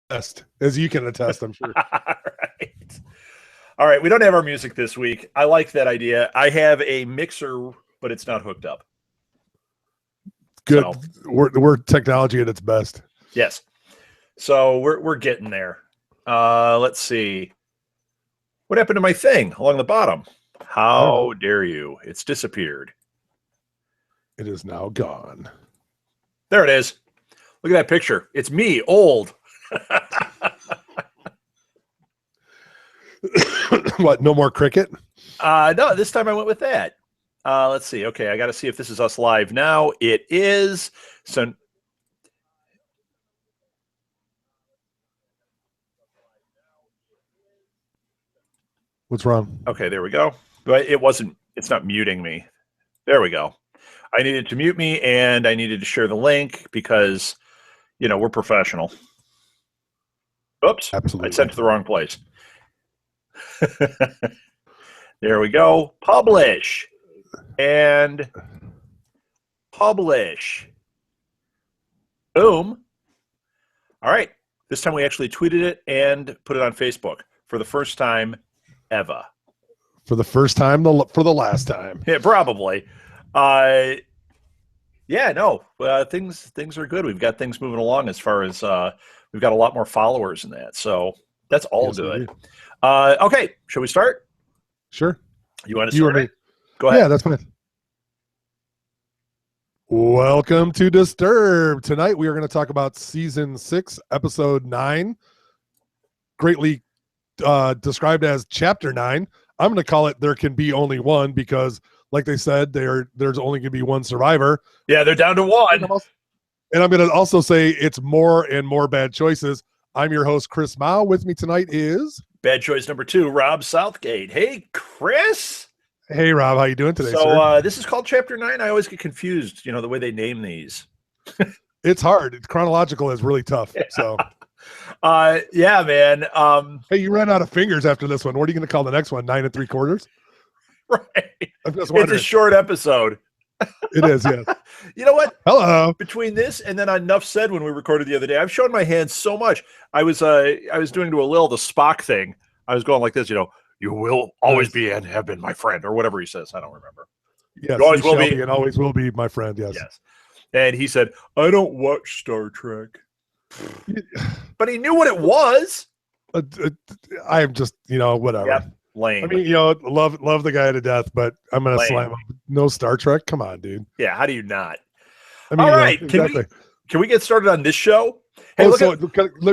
best, as you can attest, I'm sure. right. All right. We don't have our music this week. I like that idea. I have a mixer, but it's not hooked up. Good. So, We're technology at its best. yes. So we're getting there. Let's see. What happened to my thing along the bottom? How dare you? It's disappeared. It is now gone. There it is. Look at that picture. It's me, old. What? No more cricket? No, this time I went with that. Let's see. Okay, I got to see if this is us live now. It is. So What's wrong? okay, there we go. But it wasn't. It's not muting me. There we go. I needed to mute me, and I needed to share the link because, we're professional. Oops. Absolutely. I sent it to the wrong place. There we go. Publish. And publish. Boom. All right. This time we actually tweeted it and put it on Facebook for the first time ever. For the first time, for the last time. Yeah, probably. Things are good. We've got things moving along as far as we've got a lot more followers in that. So that's all good. Okay. Shall we start? Sure. You want to start? Me? Go ahead. Yeah, that's fine. Welcome to Disturbed. Tonight we are going to talk about season 6, episode 9, greatly described as chapter 9. I'm going to call it There Can Be Only One because, like they said, there's only going to be one survivor. Yeah, they're down to one. And I'm going to also say it's more and more bad choices. I'm your host, Chris Mao. With me tonight is... Bad choice number 2, Rob Southgate. Hey, Chris. Hey, Rob. How you doing today, so, sir? This is called Chapter 9. I always get confused, the way they name these. It's hard. It's chronological is really tough. Yeah. So, yeah, man. Hey, you ran out of fingers after this one. What are you going to call the next one? 9 3/4? Right. I'm just wondering. It's a short episode. It is, yes. You know what? Hello. Between this and then Enough Said when we recorded the other day, I've shown my hands so much. I was doing to a Lil the Spock thing. I was going like this, you will always be and have been my friend, or whatever he says. I don't remember. Yes, you always will be and always will be my friend. Yes. Yes. And he said, I don't watch Star Trek. But he knew what it was. I'm just, whatever. Yep. Lame. I mean, love the guy to death, but I'm going to slam him. No Star Trek? Come on, dude. Yeah, how do you not? I mean, all right. Exactly. Can we get started on this show? Hey,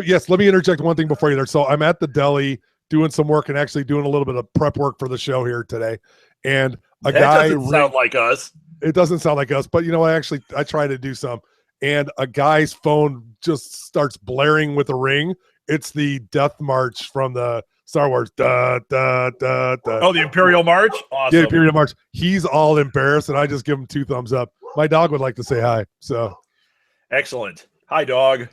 yes, let me interject one thing before you there. So I'm at the deli doing some work and actually doing a little bit of prep work for the show here today. And that doesn't sound like us. It doesn't sound like us, but I try to do some. And a guy's phone just starts blaring with a ring. It's the Death March from the Star Wars. Da, da, da, da. Oh, the Imperial March? Awesome. Yeah, Imperial March. He's all embarrassed, and I just give him 2 thumbs up. My dog would like to say hi. So excellent. Hi, dog.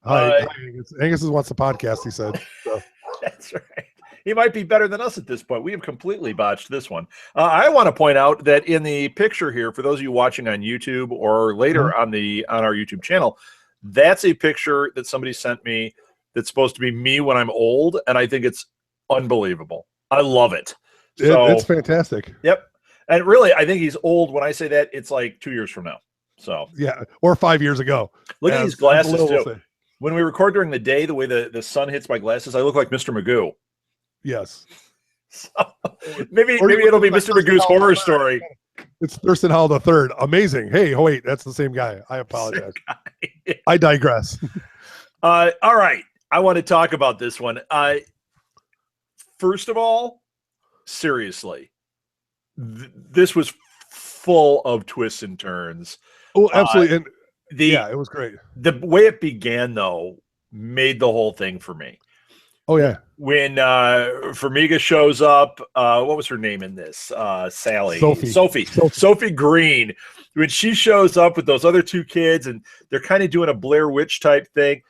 Hi, Angus. Angus wants the podcast, he said. So. That's right. He might be better than us at this point. We have completely botched this one. I want to point out that in the picture here, for those of you watching on YouTube or later on our YouTube channel, that's a picture that somebody sent me that's supposed to be me when I'm old, and I think it's unbelievable. I love it. It's fantastic. Yep. And really, I think he's old. When I say that, it's like 2 years from now. So yeah, or 5 years ago. Look at these glasses too. When we record during the day, the way the sun hits my glasses, I look like Mr. Magoo. Yes. So maybe it'll be Mr. Magoo's horror story. It's Thurston Howell III. Amazing. Hey, wait, that's the same guy. I apologize. I digress. All right. I want to talk about this one. First of all, seriously, this was full of twists and turns. Oh, absolutely. And it was great. The way it began, though, made the whole thing for me. Oh, yeah. When Farmiga shows up, what was her name in this? Sally. Sophie Green. When she shows up with those other 2 kids and they're kind of doing a Blair Witch type thing,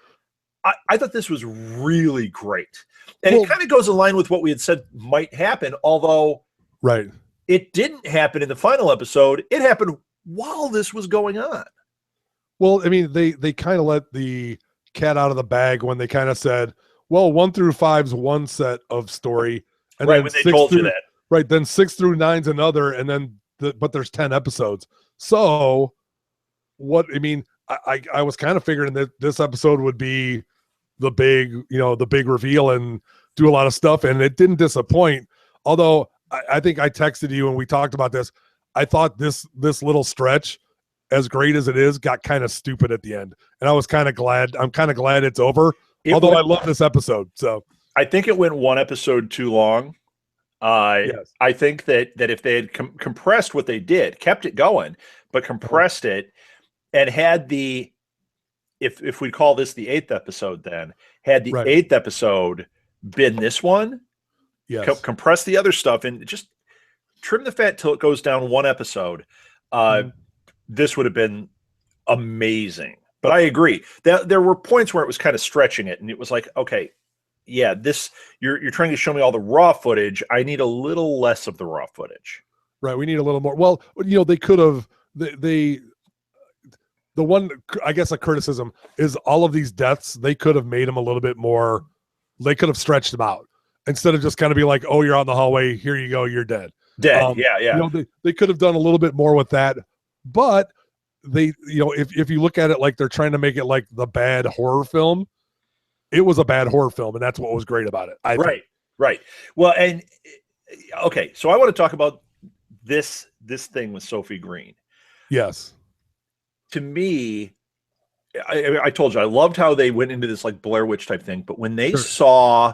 I thought this was really great. And it kind of goes in line with what we had said might happen, although it didn't happen in the final episode. It happened while this was going on. Well, I mean, they kind of let the cat out of the bag when they kind of said, well, 1 through 5's one set of story, and right, then when they told you that. Right, then 6 through 9's another, and then but there's 10 episodes. So what I mean, I was kind of figuring that this episode would be the big, the big reveal and do a lot of stuff, and it didn't disappoint. Although I think I texted you and we talked about this. I thought this little stretch, as great as it is, got kind of stupid at the end, and I was kind of glad. I'm kind of glad it's over. I love this episode. So I think it went one episode too long. Yes. I think that if they had compressed what they did, kept it going, but compressed it, and had the, if we call this the 8th episode, then had the 8th episode been this one, yes, compress the other stuff and just trim the fat till it goes down one episode. This would have been amazing. But I agree that there were points where it was kind of stretching it, and it was like, okay, yeah, this you're trying to show me all the raw footage. I need a little less of the raw footage. Right. We need a little more. Well, they could have the one, I guess, a criticism is all of these deaths. They could have made them a little bit more. They could have stretched them out instead of just kind of be like, oh, you're on the hallway. Here you go. You're dead. Yeah. They could have done a little bit more with that, but they, if you look at it like they're trying to make it like the bad horror film, it was a bad horror film, and that's what was great about it. Right. Well, and okay, so I want to talk about this thing with Sophie Green. Yes. To me, I told you I loved how they went into this like Blair Witch type thing, but when they saw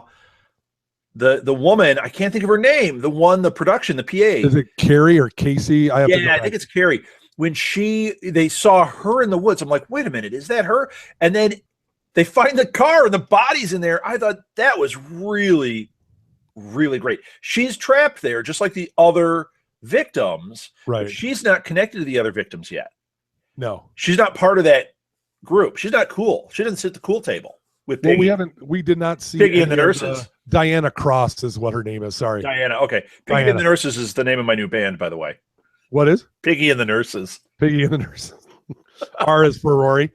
the woman, I can't think of her name, the production, the PA. Is it Carrie or Casey? I think it's Carrie. When they saw her in the woods, I'm like, wait a minute, is that her? And then they find the car and the body's in there. I thought that was really, really great. She's trapped there just like the other victims. Right. But she's not connected to the other victims yet. No. She's not part of that group. She's not cool. She didn't sit at the cool table with Piggy. Well, we did not see Piggy and the Nurses. Diana Cross is what her name is. Sorry. Diana. Okay. Piggy and the Nurses is the name of my new band, by the way. What is? Piggy and the Nurses. Piggy and the Nurses. R is for Rory.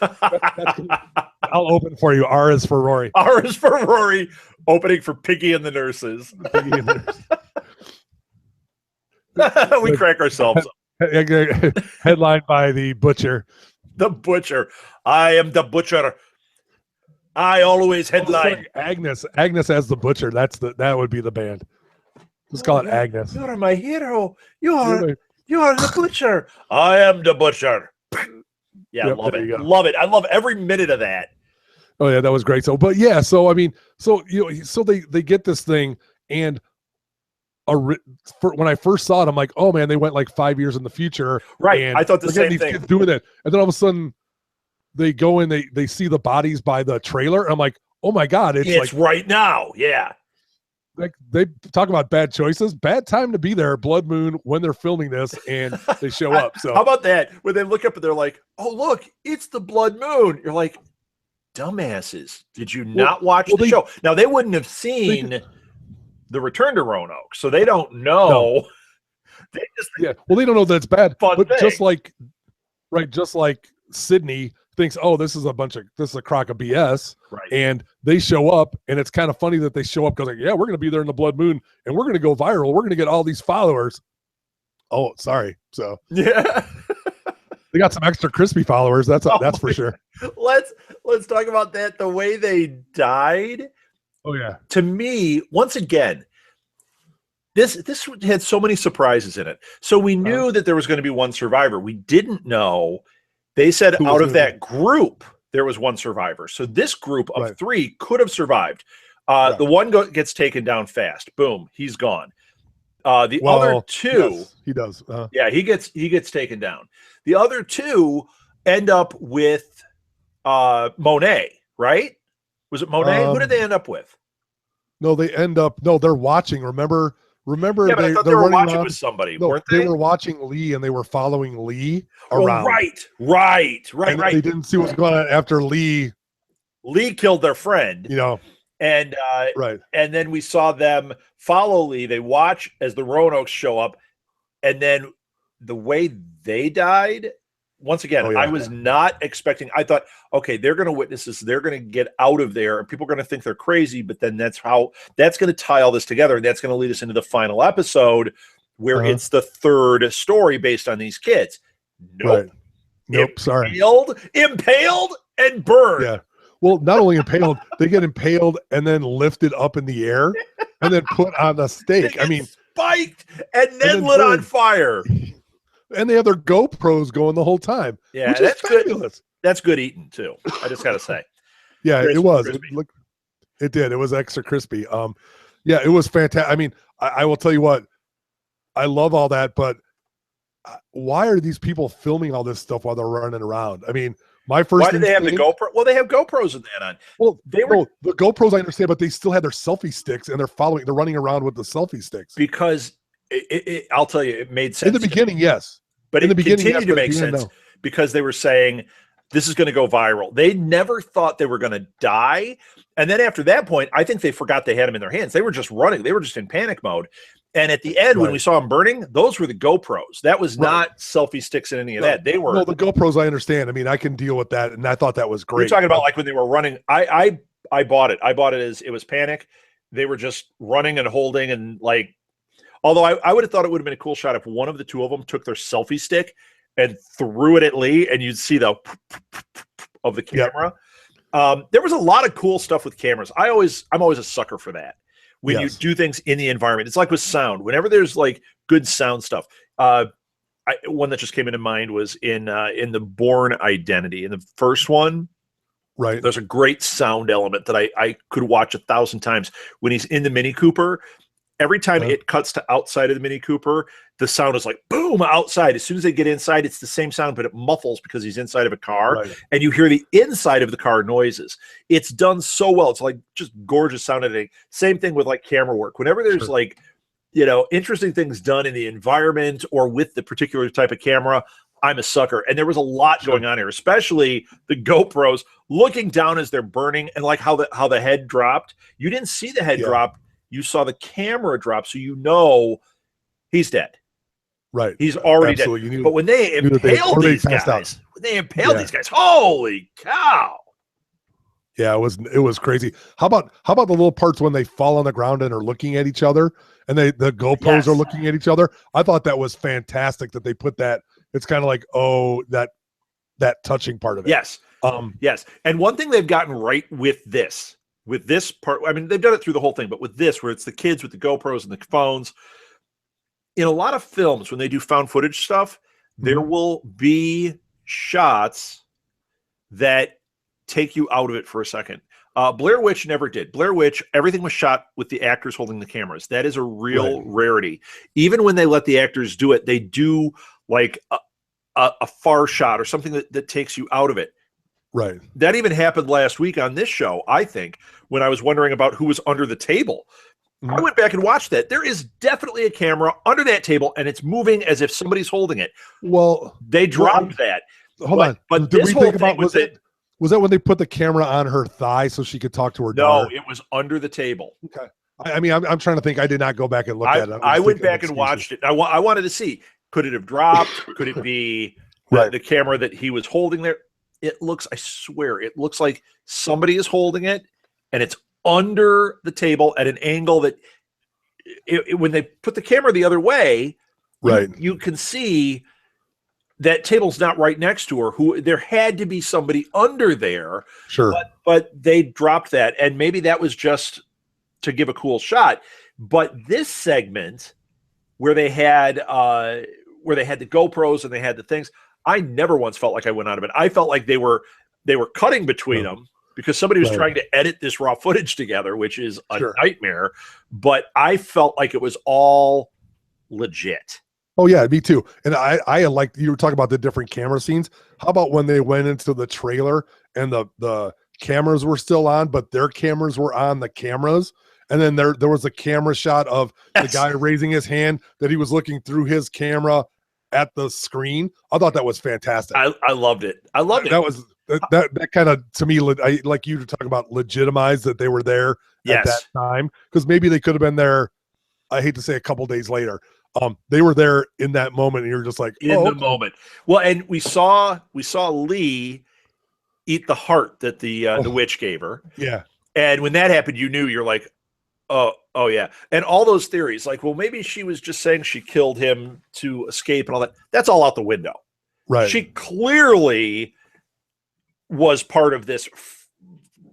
I'll open for you. R is for Rory. R is for Rory. Opening for Piggy and the Nurses. Piggy and the Nurses. We crack ourselves up. Headlined by the Butcher. The Butcher. I am the Butcher. I always headline. Agnes as the Butcher. That would be the band. Let's call it Agnes. You're my hero. You are the Butcher. I am the Butcher. Yeah, yep, love it. Love it. I love every minute of that. Oh yeah, that was great. So, but yeah, so I mean, so they get this thing, and when I first saw it, I'm like, oh man, they went like 5 years in the future. Right. And I thought the same thing. Kids doing it, and then all of a sudden, they go in, they see the bodies by the trailer. And I'm like, oh my god, it's like right now. Yeah. Like they talk about bad choices, bad time to be there, blood moon when they're filming this, and they show up. So how about that? When they look up and they're like, "Oh, look, it's the blood moon." You're like, "Dumbasses! Did you not watch the show?" Now they wouldn't have seen the Return to Roanoke, so they don't know. No. They just they don't know that it's bad. But thing. just like Sydney thinks, oh, this is a crock of BS. Right. And they show up, and it's kind of funny that they show up because, like, yeah, we're going to be there in the blood moon, and we're going to go viral. We're going to get all these followers. Oh, sorry. So yeah, they got some extra crispy followers. That's for sure. Let's talk about that. The way they died. Oh yeah. To me, once again, this had so many surprises in it. So we knew that there was going to be one survivor. We didn't know. They said out of that group, there was one survivor. So this group of 3 could have survived. The one gets taken down fast. Boom, he's gone. The other 2, yes, he does. Yeah, he gets taken down. The other 2 end up with Monet, right? Was it Monet? Who did they end up with? No, they're watching. Remember, yeah, but I thought they were watching with somebody. No, weren't they? They were watching Lee, and they were following Lee around. Right. They didn't see what's going on after Lee. Lee killed their friend. And and then we saw them follow Lee. They watch as the Roanoke show up, and then the way they died once again, I was not expecting. I thought, okay, they're going to witness this. They're going to get out of there, and people are going to think they're crazy. But then that's going to tie all this together, and that's going to lead us into the final episode, where it's the third story based on these kids. Nope. Right. Nope. Sorry. Impaled and burned. Yeah. Well, not only impaled, they get impaled and then lifted up in the air and then put on a stake. I mean, spiked and then lit on fire. And they have their GoPros going the whole time. Yeah, which is fabulous. Good. That's good eating too. I just got to say. Yeah, it was. It did. It was extra crispy. Yeah, it was fantastic. I mean, I will tell you what. I love all that, but why are these people filming all this stuff while they're running around? I mean, my first. Why do they have the GoPro? Well, they have GoPros in that on. Well, the GoPros I understand, but they still had their selfie sticks and they're running around with the selfie sticks. Because I'll tell you, it made sense in the beginning, yes, but it continued to make sense because they were saying this is going to go viral. They never thought they were going to die, and then after that point, I think they forgot they had them in their hands. They were just running. They were just in panic mode. And at the end, when we saw them burning, those were the GoPros. That was not selfie sticks and any of that. They were the GoPros. I understand. I mean, I can deal with that, and I thought that was great. You're talking about like when they were running. I bought it. I bought it as it was panic. They were just running and holding and like. Although I would have thought it would have been a cool shot if one of the two of them took their selfie stick and threw it at Lee, and you'd see the of the camera. Yep. There was a lot of cool stuff with cameras. I'm always a sucker for that. When you do things in the environment, it's like with sound. Whenever there's like good sound stuff, one that just came into mind was in the Bourne Identity. In the first one, right? There's a great sound element that I could watch 1,000 times when he's in the Mini Cooper. Every time it cuts to outside of the Mini Cooper, the sound is like boom outside. As soon as they get inside, it's the same sound, but it muffles because he's inside of a car, and you hear the inside of the car noises. It's done so well. It's like just gorgeous sound editing. Same thing with like camera work. Whenever there's like, interesting things done in the environment or with the particular type of camera, I'm a sucker. And there was a lot going on here, especially the GoPros looking down as they're burning, and like how the head dropped. You didn't see the head drop. You saw the camera drop, so he's dead. Right. He's already dead. But when they impaled these guys, these guys, holy cow. Yeah, it was crazy. How about the little parts when they fall on the ground and are looking at each other and the GoPros are looking at each other? I thought that was fantastic that they put that. It's kind of like, that touching part of it. Yes. Yes. And one thing they've gotten right with this part, I mean, they've done it through the whole thing, but with this, where it's the kids with the GoPros and the phones, in a lot of films, when they do found footage stuff, there will be shots that take you out of it for a second. Blair Witch never did. Blair Witch, everything was shot with the actors holding the cameras. That is a real rarity. Even when they let the actors do it, they do like a far shot or something that takes you out of it. Right. That even happened last week on this show, I think, when I was wondering about who was under the table. I went back and watched that. There is definitely a camera under that table, and it's moving as if somebody's holding it. Well, they dropped that. Hold on. But did we think about was that when they put the camera on her thigh so she could talk to her daughter? No, it was under the table. Okay. I mean, I'm trying to think. I did not go back and look at it. I went back and watched it. I wanted to see, could it have dropped? Could it be the camera that he was holding there? It looks, I swear, it looks like somebody is holding it, and it's under the table at an angle that when they put the camera the other way, you can see that table's not right next to her. There had to be somebody under there. Sure. But they dropped that, and maybe that was just to give a cool shot. But this segment where they had the GoPros and they had the things, I never once felt like I went out of it. I felt like they were cutting between them because somebody was trying to edit this raw footage together, which is a nightmare. But I felt like it was all legit. Oh yeah, me too. And I like, you were talking about the different camera scenes. How about when they went into the trailer and the cameras were still on, but their cameras were on the cameras, and then there was a camera shot of the guy raising his hand that he was looking through his camera at the screen. I thought that was fantastic. I loved it. I loved it. That was that kind of, to me, I like you to talk about legitimized that they were there at that time, because maybe they could have been there. I hate to say a couple days later. They were there in that moment, and you're just like, in the moment. Well, and we saw Lee eat the heart that the witch gave her. Yeah. And when that happened, you knew. You're like, oh yeah. And all those theories, like, well, maybe she was just saying she killed him to escape and all that. That's all out the window. Right. She clearly was part of this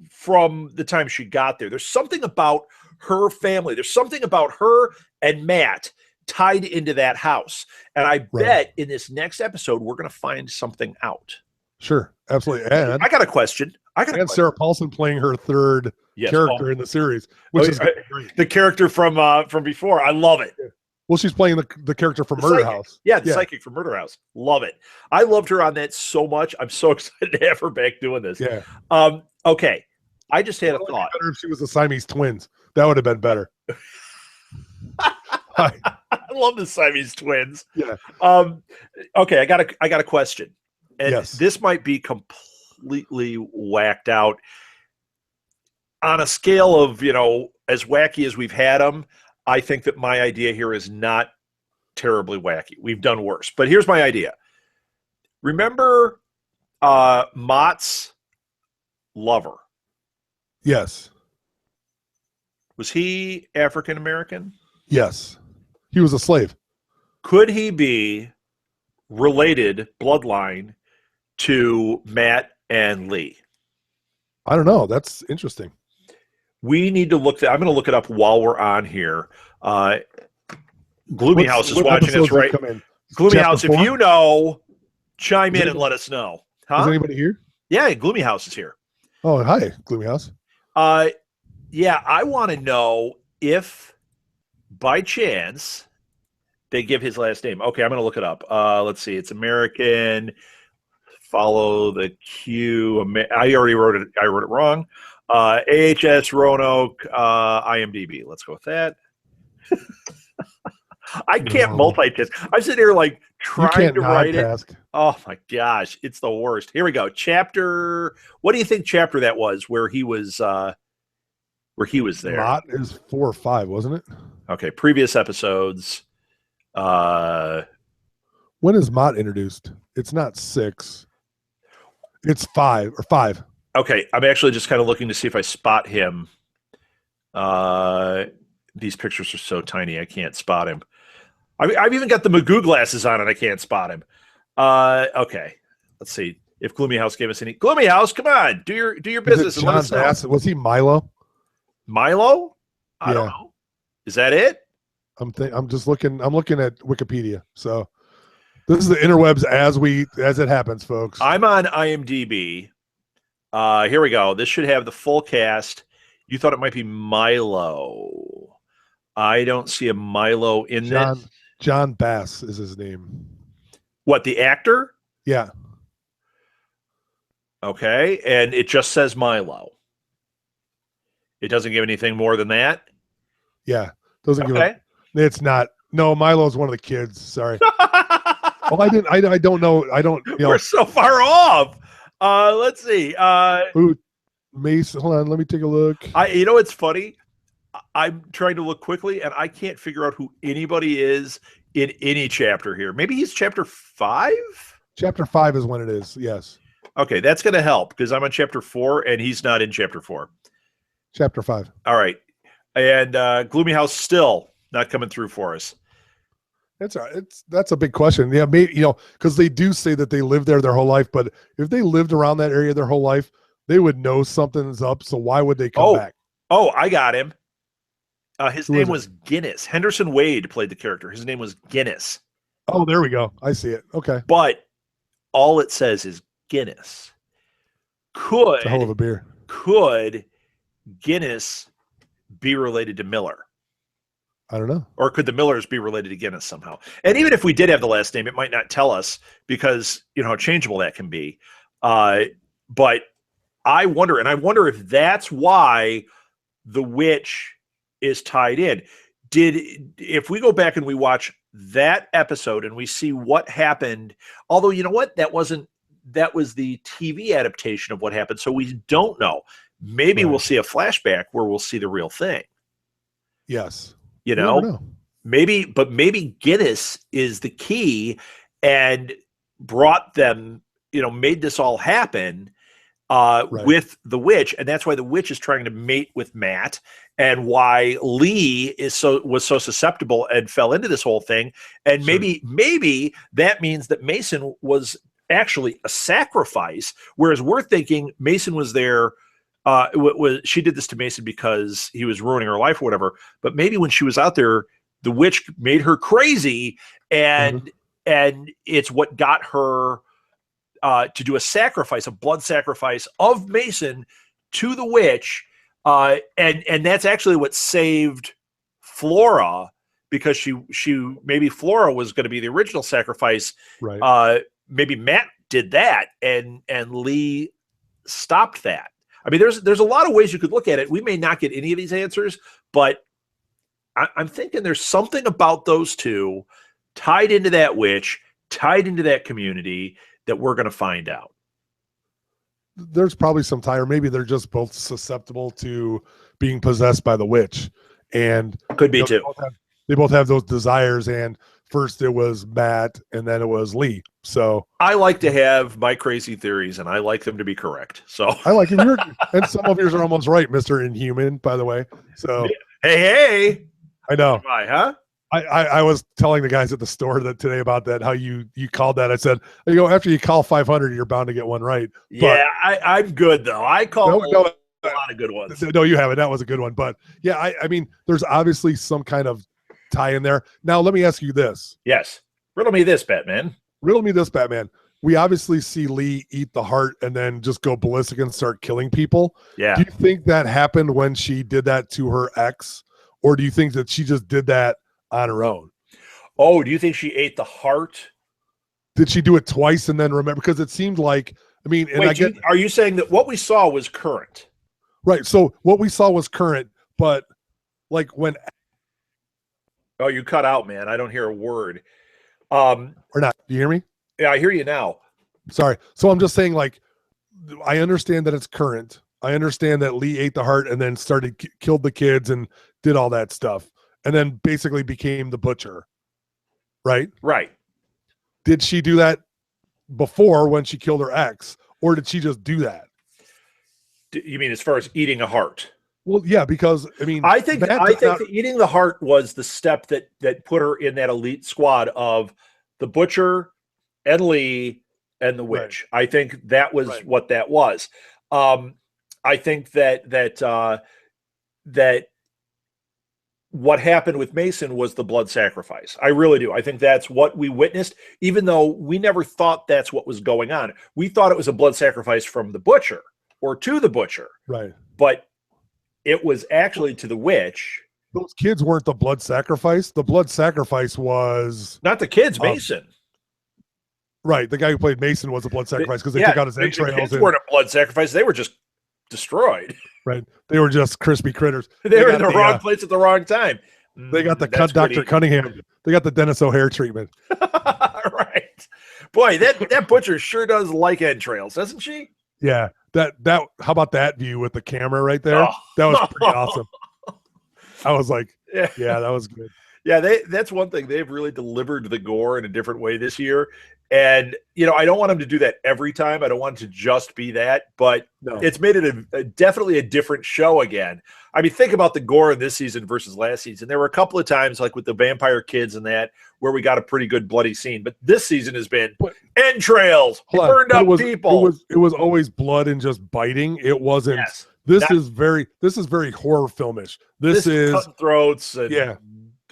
from the time she got there. There's something about her family. There's something about her and Matt tied into that house. And I bet in this next episode, we're going to find something out. Sure. Absolutely. And I got a question. Sarah Paulson playing her third character in the series, which is great. The character from before. I love it. Well, she's playing the character from Murder House. Yeah, the psychic from Murder House. Love it. I loved her on that so much. I'm so excited to have her back doing this. Yeah. Okay. I just had a thought. Better if she was the Siamese twins. That would have been better. I love the Siamese twins. Yeah. Okay, I got a question. And this might be completely whacked out on a scale of, as wacky as we've had them. I think that my idea here is not terribly wacky. We've done worse. But here's my idea. Remember Mott's lover? Yes. Was he African American? Yes. He was a slave. Could he be related bloodline to Matt and Lee? I don't know. That's interesting. We need to look. I'm going to look it up while we're on here. Gloomy House is watching us, right? Gloomy House, if you know, chime in and let us know. Is anybody here? Yeah, Gloomy House is here. Oh, hi, Gloomy House. Yeah, I want to know if, by chance, they give his last name. Okay, I'm going to look it up. Let's see. It's American. Follow the Q. I already wrote it. I wrote it wrong. AHS, Roanoke, IMDb. Let's go with that. I can't multitask. I'm sitting here like trying to write it. Oh my gosh, it's the worst. Here we go. Chapter. What do you think chapter that was? Where he was there? Mott is 4 or 5, wasn't it? Okay. Previous episodes. When is Mott introduced? It's not 6. It's 5 or 5. Okay, I'm actually just kind of looking to see if I spot him. These pictures are so tiny, I can't spot him. I've even got the Magoo glasses on, and I can't spot him. Okay, let's see if Gloomy House gave us any. Gloomy House, come on, do your business. And let us know. Was he Milo? Milo? I don't know. Is that it? I'm just looking. I'm looking at Wikipedia. So this is the interwebs as it happens, folks. I'm on IMDb. Here we go. This should have the full cast. You thought it might be Milo. I don't see a Milo in this. John Bass is his name. What, the actor? Yeah. Okay, and it just says Milo. It doesn't give anything more than that? Yeah. Doesn't give it's not. No, Milo's one of the kids. Sorry. Well, I don't know. We're so far off. Let's see. Mace, hold on, let me take a look. It's funny. I'm trying to look quickly, and I can't figure out who anybody is in any chapter here. Maybe he's chapter 5? Chapter 5 is when it is, yes. Okay, that's going to help, because I'm on chapter 4, and he's not in chapter 4. Chapter 5. All right. And Gloomy House still not coming through for us. That's a big question. Yeah, maybe, because they do say that they lived there their whole life, but if they lived around that area their whole life, they would know something's up. So why would they come back? Oh, I got him. His name was Guinness. Henderson Wade played the character. His name was Guinness. Oh, there we go. I see it. Okay. But all it says is Guinness. It's a hell of a beer. Could Guinness be related to Miller? I don't know. Or could the Millers be related to Guinness somehow? And even if we did have the last name, it might not tell us because, how changeable that can be. But I wonder if that's why the witch is tied in. If we go back and we watch that episode and we see what happened, although you know what, that was the TV adaptation of what happened, so we don't know. Maybe we'll see a flashback where we'll see the real thing. Yes. maybe Guinness is the key and brought them, made this all happen with the witch, and that's why the witch is trying to mate with Matt, and why Lee was so susceptible and fell into this whole thing. And maybe that means that Mason was actually a sacrifice, whereas we're thinking Mason was there. She did this to Mason because he was ruining her life or whatever. But maybe when she was out there, the witch made her crazy, and it's what got her to do a blood sacrifice of Mason to the witch. And that's actually what saved Flora, because maybe Flora was going to be the original sacrifice. Right. Maybe Matt did that, and Lee stopped that. I mean, there's a lot of ways you could look at it. We may not get any of these answers, but I'm thinking there's something about those two tied into that witch, tied into that community, that we're going to find out. There's probably some tie, or maybe they're just both susceptible to being possessed by the witch. And could be too. They both have those desires. And first it was Matt, and then it was Lee. So I like to have my crazy theories, and I like them to be correct. So I like it. And some of yours are almost right, Mr. Inhuman, by the way. So hey, I know. Why, huh? I was telling the guys at the store today about that, how you called that. I said, after you call 500, you're bound to get one right. Yeah, I'm good, though. I call a lot of good ones. No, you haven't. That was a good one. But, yeah, I mean, there's obviously some kind of tie in there. Now, let me ask you this. Yes. Riddle me this, Batman. We obviously see Lee eat the heart and then just go ballistic and start killing people. Yeah. Do you think that happened when she did that to her ex? Or do you think that she just did that on her own? Oh, do you think she ate the heart? Did she do it twice and then remember? Because it seemed like, I mean, and wait, are you saying that what we saw was current? Right. So what we saw was current, but like when. Oh, you cut out, man. I don't hear a word. Or not. Do you hear me? Yeah, I hear you now. Sorry. So I'm just saying, like, I understand that it's current. I understand that Lee ate the heart and then killed the kids and did all that stuff. And then basically became the butcher, right? Right. Did she do that before when she killed her ex, or did she just do that? You mean as far as eating a heart? Well, yeah, because I mean, I think that eating the heart was the step that put her in that elite squad of the butcher and Lee and the witch. Right. I think that was what that was. I think that what happened with Mason was the blood sacrifice. I really do. I think that's what we witnessed, even though we never thought that's what was going on. We thought it was a blood sacrifice from the butcher or to the butcher. Right. But it was actually to the witch. Those kids weren't the blood sacrifice. The blood sacrifice was... Not the kids, Mason. Right. The guy who played Mason was a blood sacrifice because they took out his entrails. The kids weren't a blood sacrifice. They were just destroyed. Right. They were just crispy critters. They were in the wrong place at the wrong time. They got the Dr. Cunningham. They got the Dennis O'Hare treatment. Right. Boy, that butcher sure does like entrails, doesn't she? Yeah. That how about that view with the camera right there? Oh. That was pretty awesome. I was like, yeah, that was good. Yeah, that's one thing. They've really delivered the gore in a different way this year. And, I don't want them to do that every time. I don't want it to just be that, but It's made it definitely a different show again. I mean, think about the gore in this season versus last season. There were a couple of times, like with the vampire kids and that, where we got a pretty good bloody scene. But this season has been entrails, burned up people. It was always blood and just biting. It wasn't. Yes. This is very horror filmish. This is cutting throats and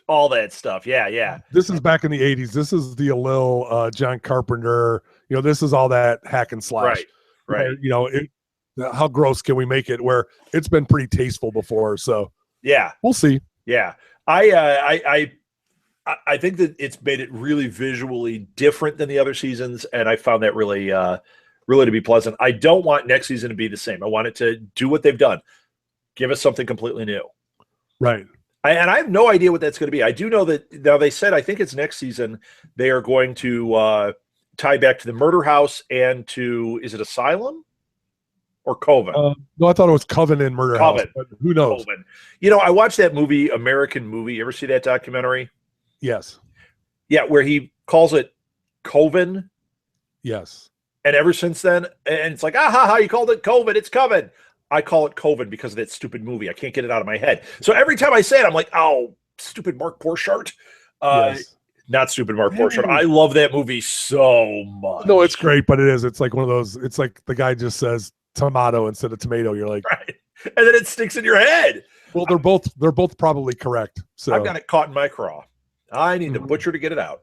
all that stuff. Yeah. This is back in the 80s. This is the Lil John Carpenter. This is all that hack and slash. Right. How gross can we make it where it's been pretty tasteful before? So yeah, we'll see. Yeah. I think that it's made it really visually different than the other seasons. And I found that really to be pleasant. I don't want next season to be the same. I want it to do what they've done. Give us something completely new. Right. And I have no idea what that's going to be. I do know that now they said, I think it's next season, they are going to tie back to the murder house and to, is it Asylum or Coven? No, I thought it was Coven and Murder House, but who knows? Coven. I watched that movie, American Movie. You ever see that documentary? Yes. Yeah, where he calls it Coven. Yes. And ever since then, and it's like, you called it COVID. It's Coven. I call it Coven because of that stupid movie. I can't get it out of my head. So every time I say it, I'm like, oh, stupid Mark Borchardt. Yes. Not stupid Mark Borchardt. I love that movie so much. No, it's great, but it is. It's like one of those. It's like the guy just says tomato instead of tomato. You're like, right, and then it sticks in your head. Well, they're both probably correct. So I've got it caught in my craw. I need the butcher to get it out.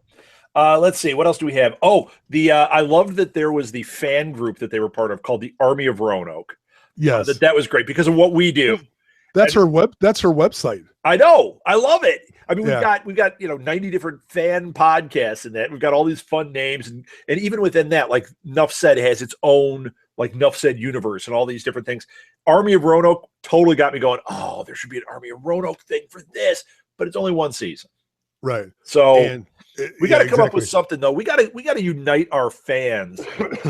Let's see. What else do we have? Oh, I loved that there was the fan group that they were part of called the Army of Roanoke. Yes, that was great because of what we do. That's her website. I know. I love it. I mean, we've got 90 different fan podcasts in that. We've got all these fun names, and even within that, like Nuff Said has its own like Nuff Said universe and all these different things. Army of Roanoke totally got me going. Oh, there should be an Army of Roanoke thing for this, but it's only one season, right? So we got to come up with something though. We got to unite our fans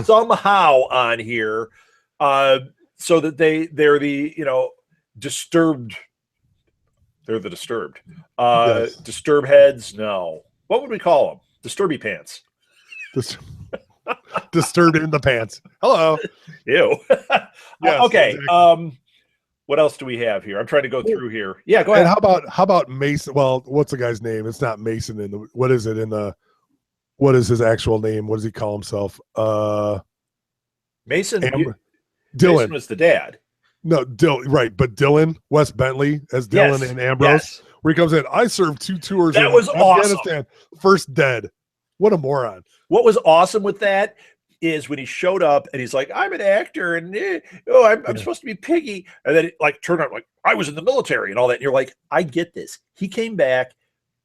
somehow on here, so that they're the disturbed. They're the disturbed. Yes. Disturb heads? No. What would we call them? Disturby pants. Disturbed in the pants. Hello. Ew. Yes, okay. Exactly. What else do we have here? I'm trying to go through here. Yeah, go ahead. And how about Mason? Well, what's the guy's name? It's not Mason what is his actual name? What does he call himself? Mason. Dylan Mason was the dad. No, Dylan, right, but Dylan, Wes Bentley as Dylan and Ambrose, where he comes in. I served 2 tours in Afghanistan. Awesome. First dead. What a moron. What was awesome with that is when he showed up and he's like, I'm an actor and I'm supposed to be Piggy. And then it like turned out like I was in the military and all that. And you're like, I get this. He came back.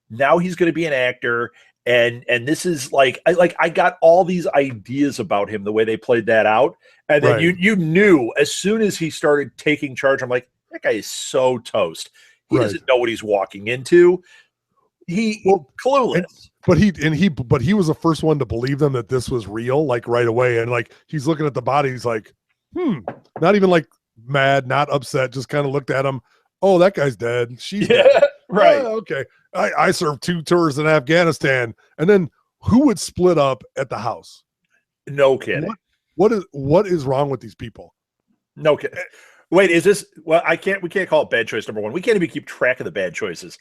Now he's going to be an actor. And this is like I got all these ideas about him, the way they played that out. And then you knew as soon as he started taking charge, I'm like, that guy is so toast. He doesn't know what he's walking into. Clueless. But he was the first one to believe them that this was real, like right away. And like he's looking at the body, he's like, not even like mad, not upset, just kind of looked at him. Oh, that guy's dead. She's dead. Right. Okay. I served 2 tours in Afghanistan. And then who would split up at the house? No kidding. What is wrong with these people? No kidding. Wait, is this we can't call it bad choice number 1. We can't even keep track of the bad choices.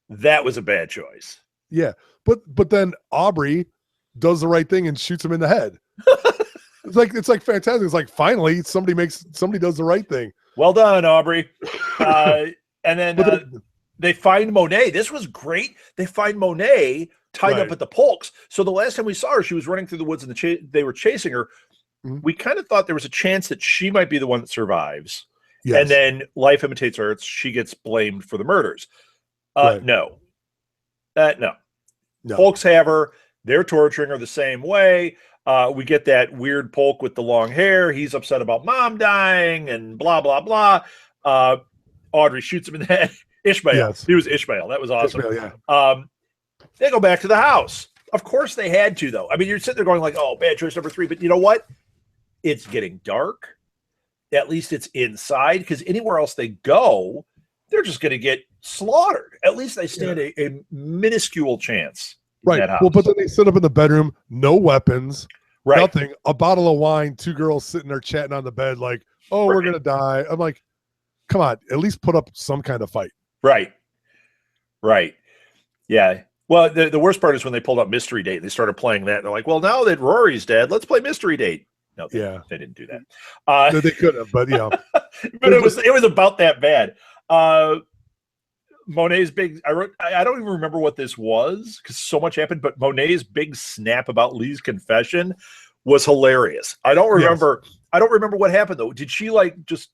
That was a bad choice. Yeah. But then Aubrey does the right thing and shoots him in the head. It's like fantastic. It's like finally somebody does the right thing. Well done, Aubrey. And then they find Monet. This was great. They find Monet tied up at the Polks. So the last time we saw her, she was running through the woods and they were chasing her. Mm-hmm. We kind of thought there was a chance that she might be the one that survives. Yes. And then life imitates art. She gets blamed for the murders. No. Polks have her. They're torturing her the same way. We get that weird Polk with the long hair. He's upset about mom dying and blah, blah, blah. Audrey shoots him in the head. Ishmael. Yes. He was Ishmael. That was awesome. Ishmael, yeah. They go back to the house. Of course they had to, though. I mean, you're sitting there going like, oh, bad choice number 3. But you know what? It's getting dark. At least it's inside, because anywhere else they go, they're just going to get slaughtered. At least they stand a minuscule chance. Right. Well, but then they sit up in the bedroom, no weapons, nothing, a bottle of wine, 2 girls sitting there chatting on the bed like, oh, we're going to die. I'm like, come on, at least put up some kind of fight. Right. Yeah. Well, the worst part is when they pulled up Mystery Date. They started playing that. And they're like, well, now that Rory's dead, let's play Mystery Date. No, they didn't do that. No, they could have, but but it was about that bad. Monet's big. I don't even remember what this was because so much happened. But Monet's big snap about Lee's confession was hilarious. I don't remember. Yes. I don't remember what happened though. Did she just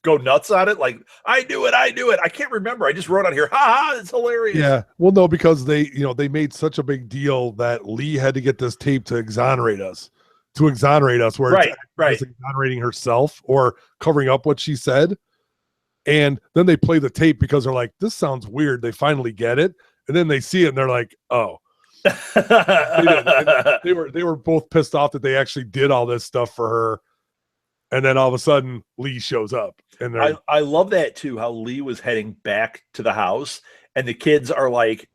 go nuts on it? Like I do it. I can't remember. I just wrote on here. Ha ha! It's hilarious. Yeah. Well, no, because they made such a big deal that Lee had to get this tape to exonerate us. Where it's exonerating herself or covering up what she said. And then they play the tape because they're like, this sounds weird. They finally get it. And then they see it and they're like, oh. they were both pissed off that they actually did all this stuff for her. And then all of a sudden Lee shows up. And I love that too, how Lee was heading back to the house and the kids are like,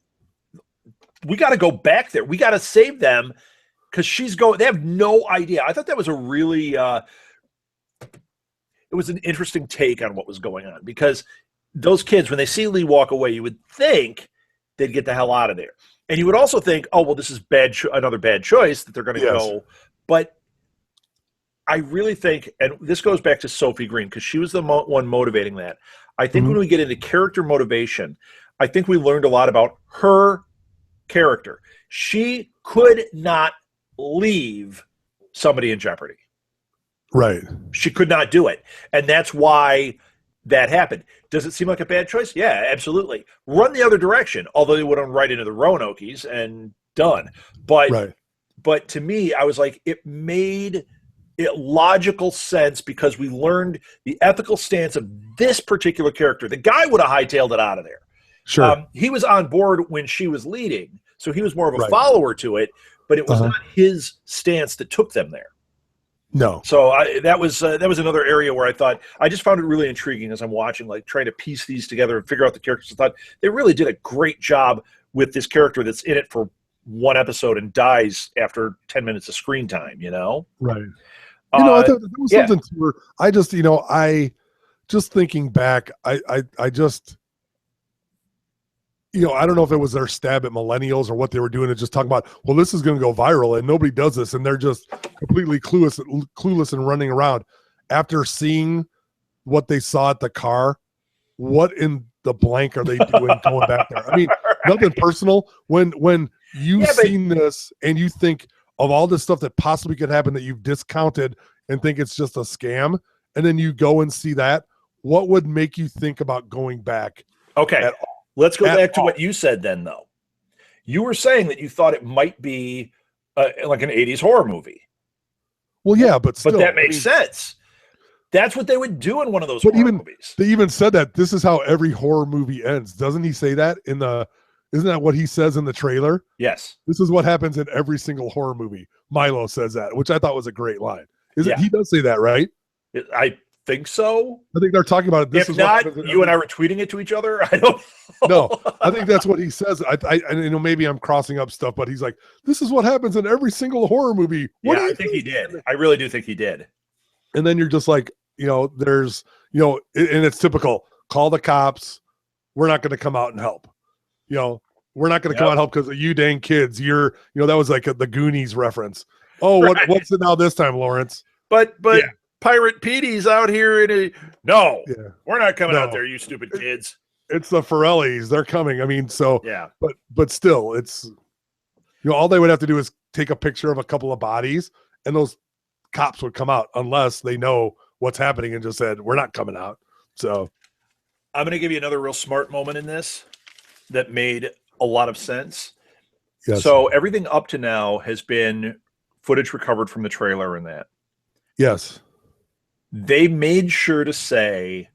we got to go back there. We got to save them because they have no idea. I thought that was a really, it was an interesting take on what was going on because those kids, when they see Lee walk away, you would think they'd get the hell out of there. And you would also think, oh, well, this is another bad choice that they're going to go. But I really think, and this goes back to Sophie Green, because she was the one motivating that. I think when we get into character motivation, I think we learned a lot about her character. She could not leave somebody in jeopardy. Right. She could not do it. And that's why that happened. Does it seem like a bad choice? Yeah, absolutely. Run the other direction, although they would have run right into the Roanokes and done. But to me, I was like, it made it logical sense because we learned the ethical stance of this particular character. The guy would have hightailed it out of there. Sure. He was on board when she was leading, so he was more of a follower to it, but it was not his stance that took them there. No. So that was another area where I just found it really intriguing as I'm watching, like trying to piece these together and figure out the characters. I thought they really did a great job with this character that's in it for one episode and dies after 10 minutes of screen time, Right. I thought there was something to her. I just, I just thinking back, I just, I don't know if it was their stab at millennials or what they were doing and just talking about, well, this is going to go viral and nobody does this. And they're just completely clueless and running around. After seeing what they saw at the car, what in the blank are they doing going back there? I mean, nothing personal. When you've seen this and you think of all this stuff that possibly could happen that you've discounted and think it's just a scam, and then you go and see that, what would make you think about going back? Okay. Let's go back to what you said then, though. You were saying that you thought it might be like an 80s horror movie. Well, yeah, but still. But that makes sense. That's what they would do in one of those horror movies. They even said that this is how every horror movie ends. Doesn't he say that isn't that what he says in the trailer? Yes. This is what happens in every single horror movie. Milo says that, which I thought was a great line. He does say that, right? I think so. I think they're talking about it. If not, you and I were tweeting it to each other. I don't know. No, I think that's what he says. I maybe I'm crossing up stuff, but he's like, this is what happens in every single horror movie. I think he did. I really do think he did. And then you're just like, there's, and it's typical. Call the cops. We're not going to come out and help. We're not going to come out and help because of you dang kids. That was like the Goonies reference. Oh, what's it now this time, Lawrence? But Pirate Petey's out here we're not coming out there, you stupid kids. It's the Forellis. They're coming. I mean, but still, it's, all they would have to do is take a picture of a couple of bodies and those cops would come out unless they know what's happening and just said, we're not coming out. So I'm going to give you another real smart moment in this that made a lot of sense. Yes. So everything up to now has been footage recovered from the trailer and that. Yes. They made sure to say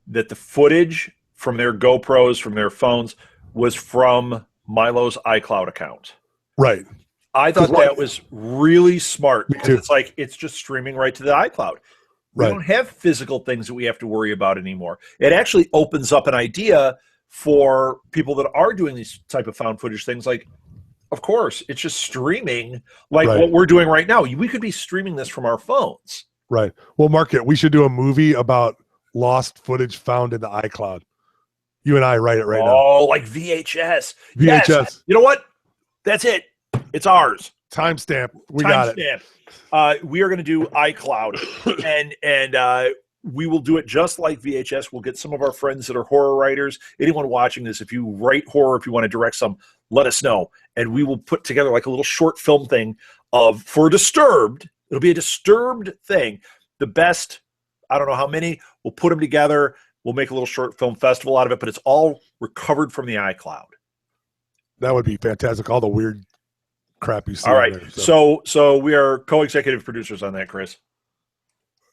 that the footage from their GoPros, from their phones, was from Milo's iCloud account. Right. I thought that was really smart because it's just streaming right to the iCloud. We don't have physical things that we have to worry about anymore. It actually opens up an idea for people that are doing these type of found footage things. Like, of course, it's just streaming like what we're doing right now. We could be streaming this from our phones. Right. Well, Mark, we should do a movie about lost footage found in the iCloud. You and I write it right now. Oh, like VHS. VHS. Yes. You know what? That's it. It's ours. Timestamp. We got it. We are going to do iCloud, and we will do it just like VHS. We'll get some of our friends that are horror writers. Anyone watching this, if you write horror, if you want to direct some, let us know, and we will put together like a little short film thing for Disturbed. It'll be a Disturbed thing. The best, I don't know how many. We'll put them together. We'll make a little short film festival out of it, but it's all recovered from the iCloud. That would be fantastic. All the weird crap you see. All right. There, so we are co-executive producers on that, Chris.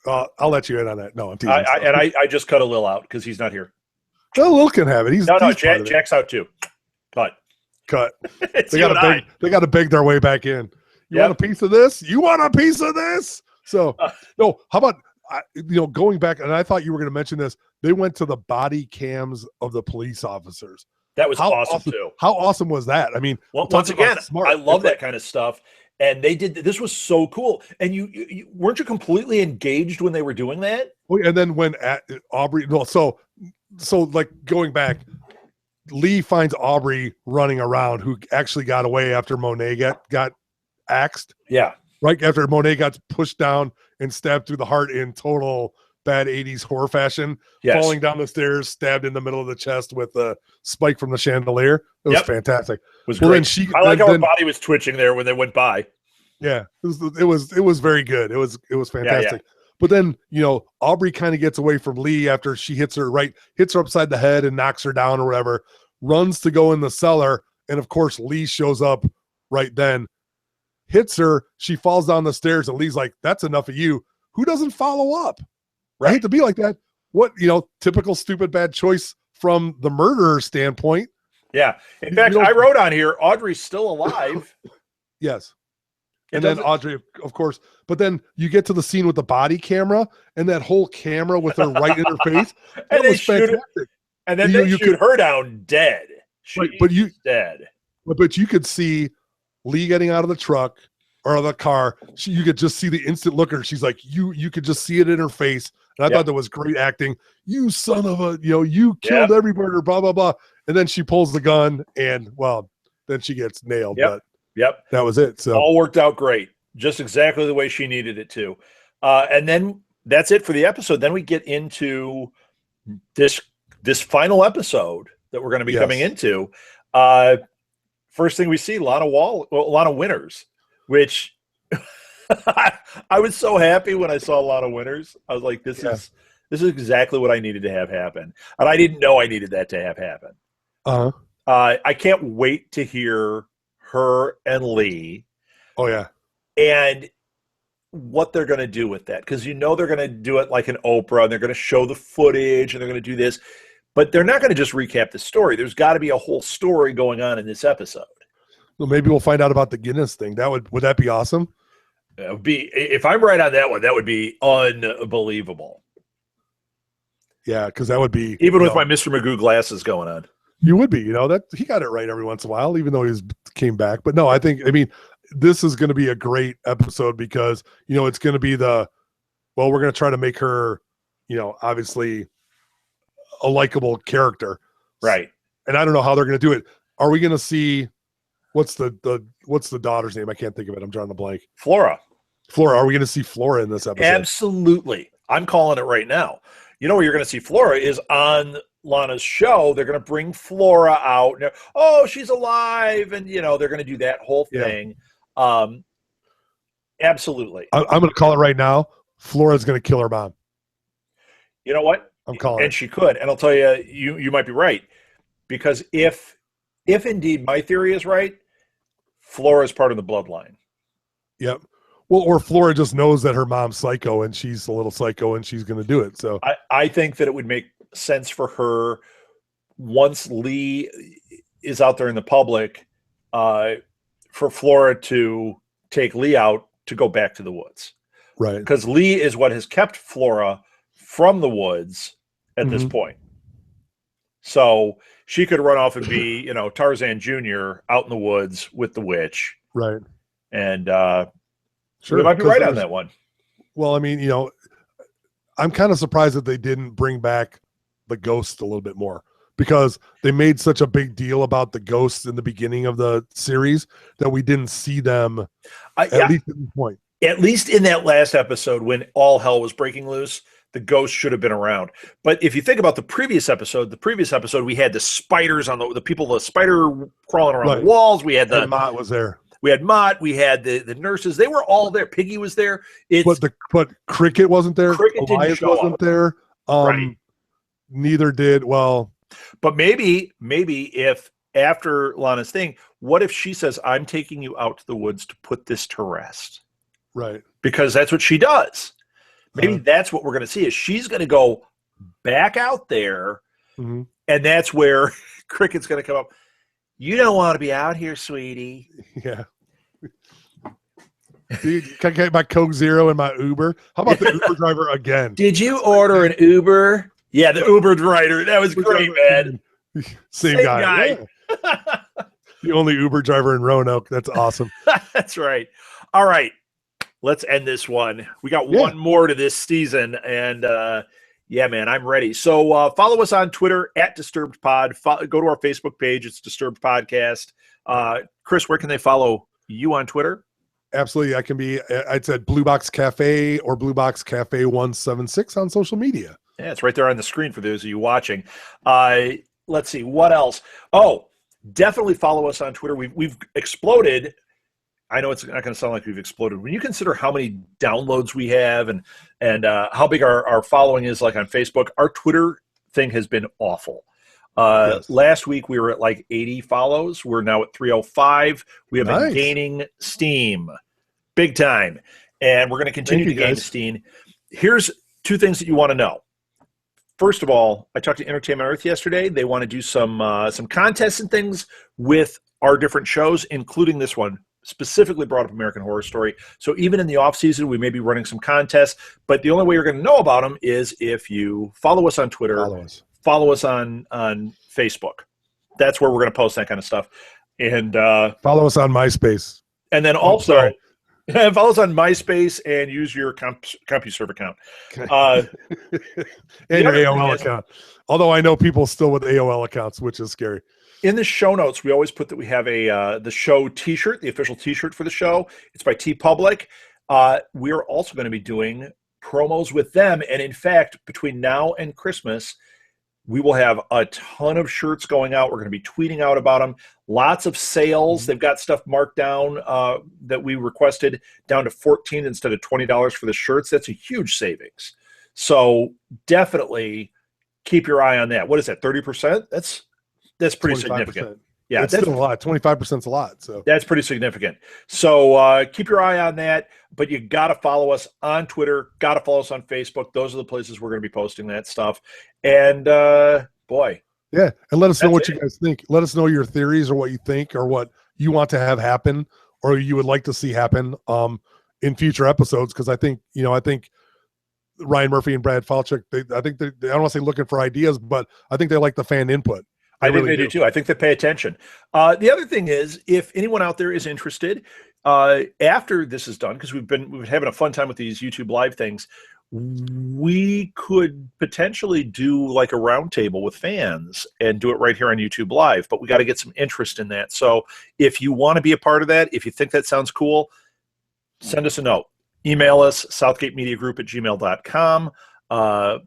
I'll let you in on that. No, I'm teasing. I just cut a Lil out because he's not here. Well, Lil can have it. He's Jack's out too. Cut. They got to beg their way back in. You want a piece of this? You want a piece of this? So no. How about going back? And I thought you were going to mention this. They went to the body cams of the police officers. That was awesome too. How awesome was that? I mean, once again, I love that kind of stuff. And they did. This was so cool. And you weren't you completely engaged when they were doing that? And then when Aubrey, well, so like going back, Lee finds Aubrey running around, who actually got away after Monet got axed. Yeah. Right after Monet got pushed down and stabbed through the heart in total bad 80s horror fashion, falling down the stairs, stabbed in the middle of the chest with a spike from the chandelier. It was fantastic. It was great. I like how her body was twitching there when they went by. Yeah, it was very good. It was fantastic. Yeah. But then, Aubrey kind of gets away from Lee after she hits her upside the head and knocks her down or whatever, runs to go in the cellar. And of course, Lee shows up right then, hits her. She falls down the stairs and Lee's like, that's enough of you. Who doesn't follow up? Right. I hate to be like that. What, typical stupid bad choice from the murderer standpoint. Yeah. In fact, I wrote on here, Audrey's still alive. Yes. And then Audrey, of course, but then you get to the scene with the body camera and that whole camera with her right in her face. That was fantastic. And then they shoot her down dead. Right, but dead. But you could see Lee getting out of the truck or the car. You could just see the instant look at her. She's like, you could just see it in her face. And I thought that was great acting. You son of a, you killed everybody, blah, blah, blah. And then she pulls the gun and, well, then she gets nailed. Yep. But that was it. So all worked out great. Just exactly the way she needed it to. And then that's it for the episode. Then we get into this final episode that we're going to be coming into. First thing we see, Lana Winters, which I was so happy when I saw Lana Winters. I was like, this is exactly what I needed to have happen. And I didn't know I needed that to have happen. Uh-huh. I can't wait to hear her and Lee. Oh, yeah. And what they're going to do with that. Because they're going to do it like an Oprah, and they're going to show the footage, and they're going to do this. But they're not going to just recap the story. There's got to be a whole story going on in this episode. Well, maybe we'll find out about the Guinness thing. Would that be awesome? It would be, if I'm right on that one, that would be unbelievable. Yeah, because that would be even with my Mr. Magoo glasses going on. You would be, that he got it right every once in a while, even though he came back. But no, I mean, this is going to be a great episode because it's going to be we're going to try to make her, obviously a likable character, right? And I don't know how they're going to do it. Are we going to see what's the daughter's name? I can't think of it. I'm drawing a blank. Flora. Are we going to see Flora in this episode? Absolutely. I'm calling it right now. Where you're going to see Flora is on Lana's show. They're going to bring Flora out. Oh, she's alive. And, they're going to do that whole thing. Yeah. Absolutely. I'm going to call it right now. Flora's going to kill her mom. You know what? I'm calling and she could. And I'll tell you, you might be right. Because if indeed my theory is right, Flora is part of the bloodline. Yep. Well, or Flora just knows that her mom's psycho and she's a little psycho and she's going to do it. So I think that it would make sense for her once Lee is out there in the public, for Flora to take Lee out to go back to the woods. Right. Because Lee is what has kept Flora from the woods at this point. So she could run off and be, Tarzan Jr. out in the woods with the witch. Right. And, sure, you might be right on that one. Well, I mean, I'm kind of surprised that they didn't bring back the ghost a little bit more because they made such a big deal about the ghosts in the beginning of the series that we didn't see them at least at this point. At least in that last episode when all hell was breaking loose, the ghost should have been around. But if you think about the previous episode, we had the spiders on the people, the spider crawling around the walls. We had Mott was there. We had Mott. We had the nurses. They were all there. Piggy was there. But Cricket wasn't there. Cricket wasn't there. Right. Neither did. Well, but maybe if after Lana's thing, what if she says, "I'm taking you out to the woods to put this to rest"? Right. Because that's what she does. Maybe that's what we're going to see. Is she's going to go back out there, and that's where Cricket's going to come up. You don't want to be out here, sweetie. Yeah. Dude, can I get my Coke Zero and my Uber? How about the Uber driver again? Did you order an Uber? Yeah, the Uber driver. That was great, man. Same guy. Yeah. The only Uber driver in Roanoke. That's awesome. That's right. All right. Let's end this one. We got one more to this season. And yeah, man, I'm ready. So follow us on Twitter at DisturbedPod. Go to our Facebook page. It's Disturbed Podcast. Chris, where can they follow you on Twitter? Absolutely. I can be, I'd said Blue Box Cafe or Blue Box Cafe 176 on social media. Yeah, it's right there on the screen for those of you watching. Let's see, what else? Oh, definitely follow us on Twitter. We've exploded. I know it's not going to sound like we've exploded. When you consider how many downloads we have and how big our following is, like on Facebook, our Twitter thing has been awful. Last week we were at like 80 follows. We're now at 305. We have been gaining steam big time, and we're going to continue to gain steam. Here's two things that you want to know. First of all, I talked to Entertainment Earth yesterday. They want to do some contests and things with our different shows, including this one. Specifically brought up American Horror Story. So even in the off season, we may be running some contests, but the only way you're going to know about them is if you follow us on Twitter, follow us on Facebook. That's where we're going to post that kind of stuff. And follow us on MySpace. And then also follow us on MySpace and use your CompuServe account. And your AOL account. Although I know people still with AOL accounts, which is scary. In the show notes, we always put that we have the show T-shirt, the official T-shirt for the show. It's by TeePublic. We are also going to be doing promos with them. And in fact, between now and Christmas, we will have a ton of shirts going out. We're going to be tweeting out about them. Lots of sales. They've got stuff marked down that we requested down to $14 instead of $20 for the shirts. That's a huge savings. So definitely keep your eye on that. What is that, 30%? That's pretty significant. Yeah, that's still a lot. 25% is a lot. So that's pretty significant. So keep your eye on that. But you got to follow us on Twitter. Got to follow us on Facebook. Those are the places we're going to be posting that stuff. And boy, yeah, and let us know what you guys think. Let us know your theories or what you think or what you want to have happen or you would like to see happen in future episodes. Because I think Ryan Murphy and Brad Falchuk, I don't want to say looking for ideas, but I think they like the fan input. I think they do too. I think they pay attention. The other thing is, if anyone out there is interested, after this is done, because we've been having a fun time with these YouTube live things, we could potentially do like a roundtable with fans and do it right here on YouTube Live. But we got to get some interest in that. So if you want to be a part of that, if you think that sounds cool, send us a note. Email us, southgatemediagroup@gmail.com.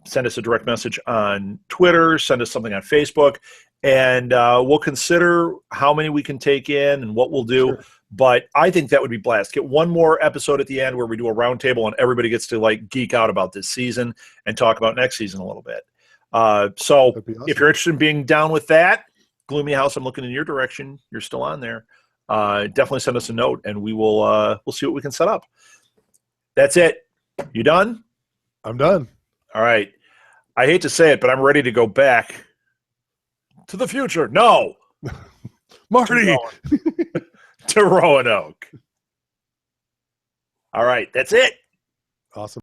Send us a direct message on Twitter. Send us something on Facebook. And we'll consider how many we can take in and what we'll do. Sure. But I think that would be blast. Get one more episode at the end where we do a roundtable and everybody gets to like geek out about this season and talk about next season a little bit. So awesome. If you're interested in being down with that, Gloomy House, I'm looking in your direction. You're still on there. Definitely send us a note and we'll see what we can set up. That's it. You done? I'm done. All right. I hate to say it, but I'm ready to go back to the future. No. Marty. To Roanoke. All right. That's it. Awesome.